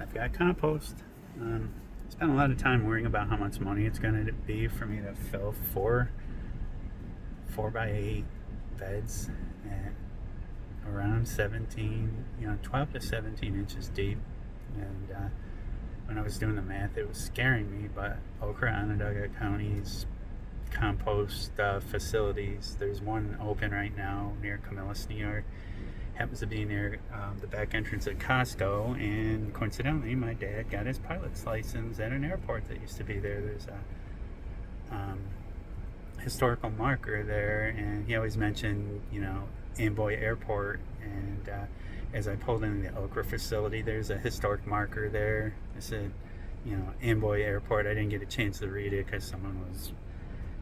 I've got compost. Spent a lot of time worrying about how much money it's going to be for me to fill four by 8 beds and around 17, 12 to 17 inches deep. And when I was doing the math, it was scaring me. But Okra, Onondaga County's compost facilities, there's one open right now near Camillus, New York. Happens to be near the back entrance at Costco, and coincidentally, my dad got his pilot's license at an airport that used to be there. There's a historical marker there, and he always mentioned, Amboy Airport. And as I pulled into the Okra facility, there's a historic marker there. It said, Amboy Airport. I didn't get a chance to read it because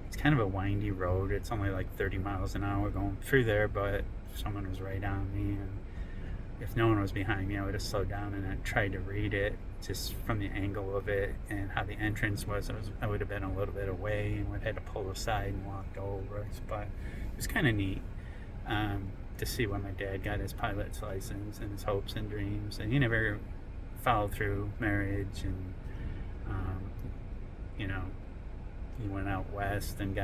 it's kind of a windy road. It's only like 30 miles an hour going through there, but someone was right on me, and if no one was behind me, I would have slowed down and I tried to read it just from the angle of it and how the entrance was. I would have been a little bit away and would have had to pull aside and walk over. But it was kind of neat to see when my dad got his pilot's license and his hopes and dreams. And he never followed through marriage, and he went out west and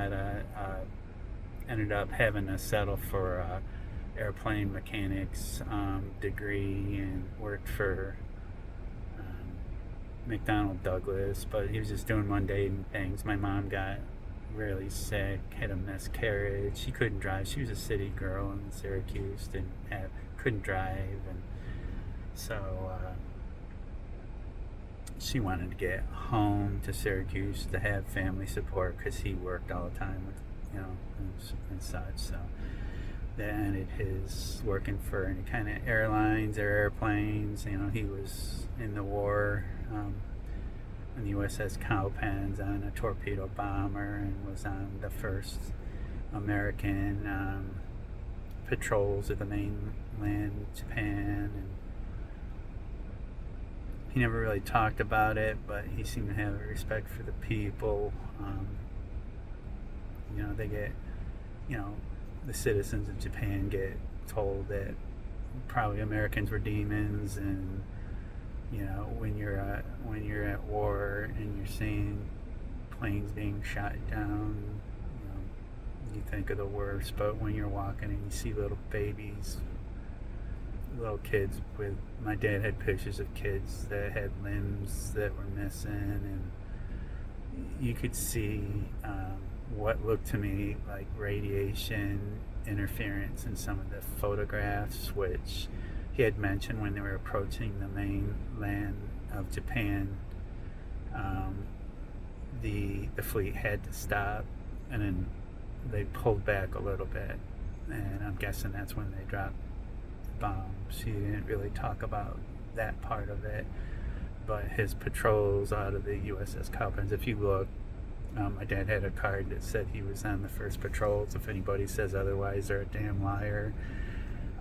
ended up having to settle for airplane mechanics degree and worked for McDonnell Douglas, but he was just doing mundane things. My mom got really sick, had a miscarriage. She couldn't drive. She was a city girl in Syracuse, couldn't drive, and so she wanted to get home to Syracuse to have family support because he worked all the time with and such. So that ended his working for any kind of airlines or airplanes. He was in the war on the USS Cowpens on a torpedo bomber and was on the first American patrols of the mainland Japan. And he never really talked about it, but he seemed to have a respect for the people. They get, the citizens of Japan get told that probably Americans were demons, and when you're at war and you're seeing planes being shot down, you think of the worst. But when you're walking and you see little babies, little kids my dad had pictures of kids that had limbs that were missing, and you could see what looked to me like radiation interference in some of the photographs, which he had mentioned when they were approaching the mainland of Japan. The fleet had to stop, and then they pulled back a little bit, and I'm guessing that's when they dropped bombs. He didn't really talk about that part of it, but his patrols out of the USS Cowpens, if you look, my dad had a card that said he was on the first patrols. If anybody says otherwise, they're a damn liar.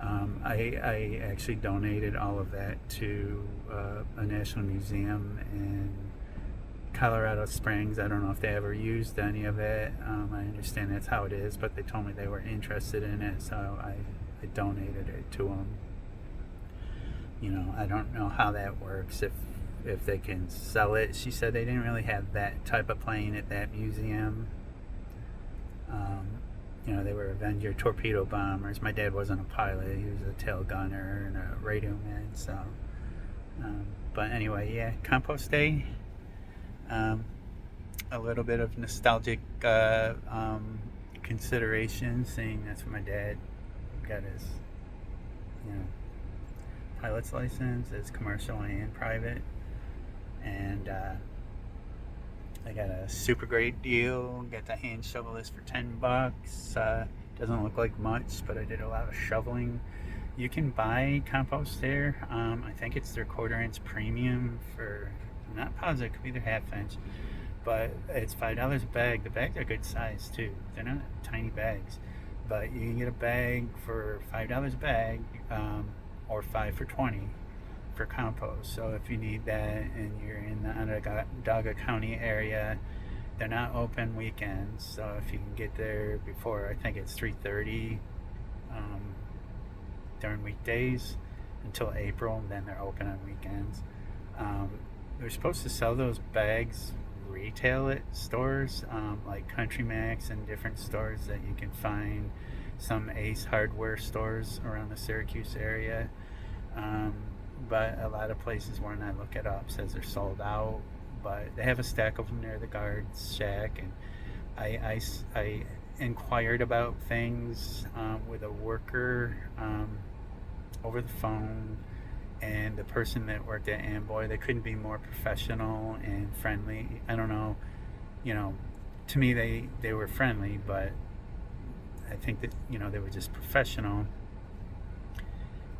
I actually donated all of that to a national museum in Colorado Springs. I don't know if they ever used any of it. I understand that's how it is, but they told me they were interested in it, so I donated it to them. I don't know how that works, if they can sell it. She said they didn't really have that type of plane at that museum. They were Avenger torpedo bombers. My dad wasn't a pilot. He was a tail gunner and a radio man. So, but anyway, yeah, compost day. A little bit of nostalgic consideration, seeing that's when my dad got his, pilot's license. It's commercial and private. And I got a super great deal. Got the hand shovel this for $10. Doesn't look like much, but I did a lot of shoveling. You can buy compost there. I think it's their 1/4 inch premium for, I'm not positive, it could be their 1/2 inch, but it's $5 a bag. The bags are good size too. They're not tiny bags, but you can get a bag for $5 a bag, or 5 for $20 for compost. So if you need that and you're in the Onondaga County area, they're not open weekends. So if you can get there before, I think it's 3:30 during weekdays until April, then they're open on weekends. They're supposed to sell those bags retail at stores, like Country Max and different stores that you can find, some Ace Hardware stores around the Syracuse area. Um, but a lot of places when I look it up says they're sold out. But they have a stack of them near the guard's shack, and I inquired about things with a worker over the phone, and the person that worked at Amboy, they couldn't be more professional and friendly. I don't know, you know, to me they were friendly, but I think that they were just professional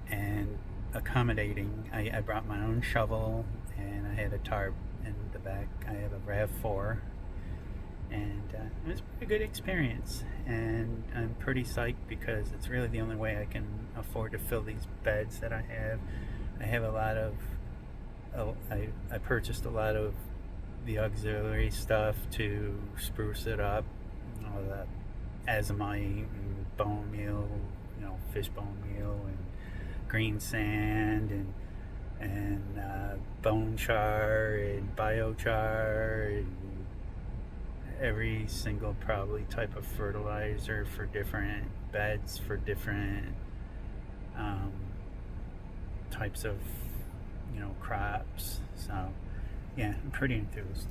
and accommodating. I brought my own shovel, and I had a tarp in the back. I have a RAV4, and it was a good experience. And I'm pretty psyched because it's really the only way I can afford to fill these beds that I have. I have a lot of, I purchased a lot of the auxiliary stuff to spruce it up, all the azomite and bone meal, fish bone meal and green sand and bone char and biochar and every single probably type of fertilizer for different beds for different um, types of crops. So yeah, I'm pretty enthused.